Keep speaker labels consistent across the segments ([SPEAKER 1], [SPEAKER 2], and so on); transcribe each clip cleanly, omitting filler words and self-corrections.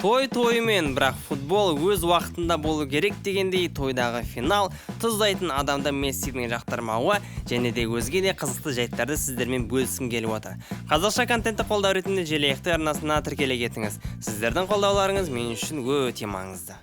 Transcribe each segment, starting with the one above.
[SPEAKER 1] Тоймен, бірақ футбол өз уақытында болу керек дегендей тойдағы финал тұздайтын адамды Мессидің жақтырмауы және де өзге де қызықты жайттарды сіздермен бөліскім келіп отыр. Қазақша контентті қолдау ретінде желаяқты арнасына тіркеле кетіңіз. Сіздердің қолдауларыңыз мен үшін өте маңызды.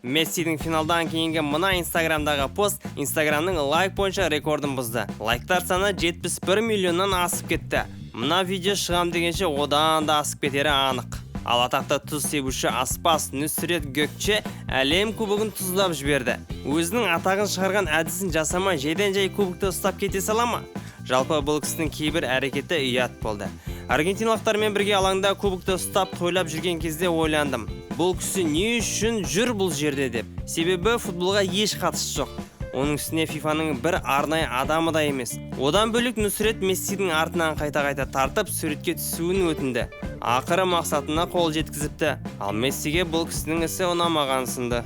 [SPEAKER 1] Мессидің финалдан кейінгі мына инстаграмдағы пост инстаграмның лайк бойынша рекордын бұзды. Лайктар саны 71 миллионнан асып кетті. Мына видео шығам дегенше одан да асып кетері анық. Ал атақты тұз себуші аспаз Нүсрет Gökçe әлем кубогын тұздап жіберді. Өзінің атағын шығарған әдісін жасамай жайдан жай кубокты ұстап кете сала ма? Жалпы бұл кісінің кейбір әрекеті ұят болды. Аргентиналықтармен бірге алаңда кубокты ұстап тойлап жүрген кезде ойландым. Бұл кісі не үшін жүр бұл жерде деп. Себебі футболға еш қатысы жоқ. Оның үстіне FIFA-ның бір арнайы адамы да емес. Одан бөлек Нүсрет Мессидің артынан қайта тартып суретке түсуін өтінді. Ақыры мақсатына қол жеткізіпті. Ал Мессиге бұл кісінің ісі ұнамаған сынды.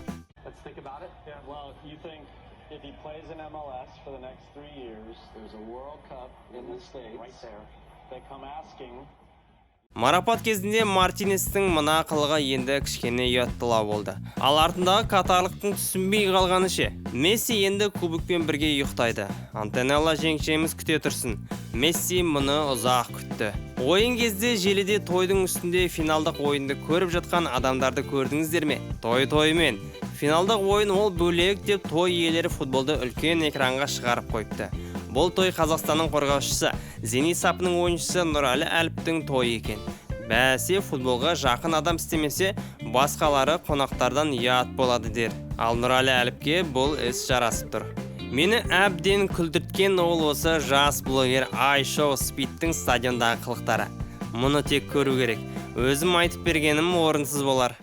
[SPEAKER 1] Марапат кезінде Мартинестің мына қылығы енді кішкене ұяттылау болды. Ал артындағы катарлықтың түсінбей қалғаны ше. Месси енді кубокпен бірге ұйықтайды. Антонелла жеңшеміз күте тұрсын. Месси мұны ұзақ күтті. Ойын кезде желіде тойдың үстінде финалдық ойынды көріп жатқан адамдарды көрдіңіздер ме? Тоймен. Финалдық ойын ол бөлек деп той иелері футболды үлкен экранға шығарып қойыпты. Бұл той Қазақстанның қорғаушысы, Зенит сапының ойыншысы Нұралы Әліптің тойы екен. Бәсе футболға жақын адам істемесе, басқалары қонақтардан ұят болады дер. Ал Нұралы Әліпке бұл іс жарасып тұр. Мені әбден күлдірткен ол осы жас блогер iShow Speed'тің стадиондағы қылықтары. Мұны тек көру керек. Өзім айтып бергенім орынсыз болар.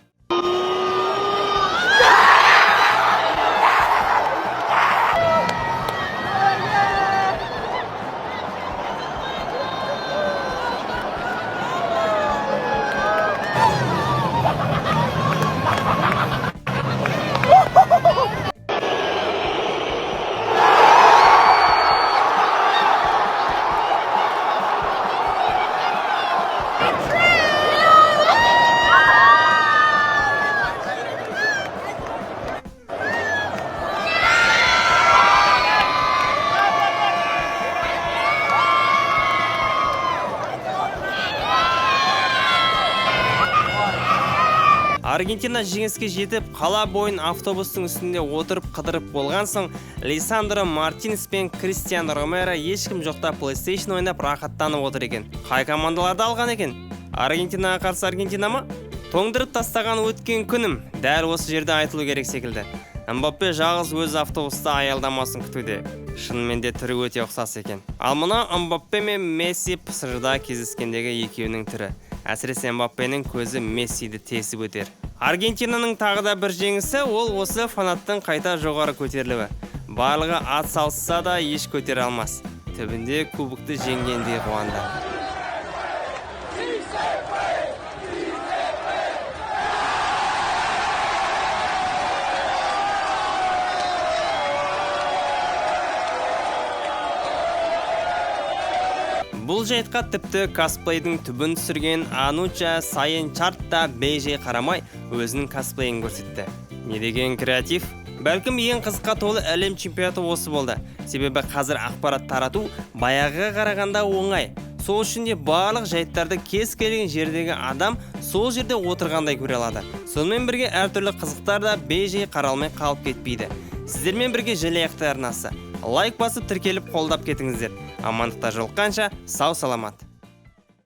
[SPEAKER 1] Аргентина жеңіске жетіп, қала бойын автобустың үстінде отырып қыдырып болған соң, Лисандро Мартинес пен Кристиано Ромеро ешкім жоқта PlayStation ойнап рахаттанып отыр екен. Қай командаларды алған екен? Аргентинаға қарсы Аргентина ма? Тоңдырып тастаған өткен күнім дәл осы жерде айтылу керек секілді. Мбаппе жалғыз өз автобуста аялдамасын күтуде. Шынымен де түрі өте ұқсас екен. Ал мына Мбаппе мен Месси ПСЖ-да кездескендегі екеуінің түрі. Әсіресе Мбаппенің көзі Мессиді тесіп өтер. Аргентинаның тағы да бір жеңісі ол осы фанаттың қайта жоғары көтерілуі. Барлығы ат салса да еш көтере алмас. Түбінде кубокты жеңгендей қуанды. Бұл жайтқа тіпті косплейдің түбін түсірген Ануча Сайенчарт та бейжей қарамай өзінің косплейін көрсетті. Не деген креатив? Бәлкім ең қызыққа толы әлем чемпионаты осы болды. Себебі қазір ақпарат тарату баяғыға қарағанда оңай. Сол үшін де барлық жайттарды кез келген жердегі адам сол жерде отырғандай көре алады. Сонымен бірге әртүрлі қызықтар да бейжей қаралмай қалып кетпейді. Сіздермен бірге желаяқты арнасы. Лайк басып тіркеліп қолдап кетіңіздер. Амандықта жолыққанша сау саламат.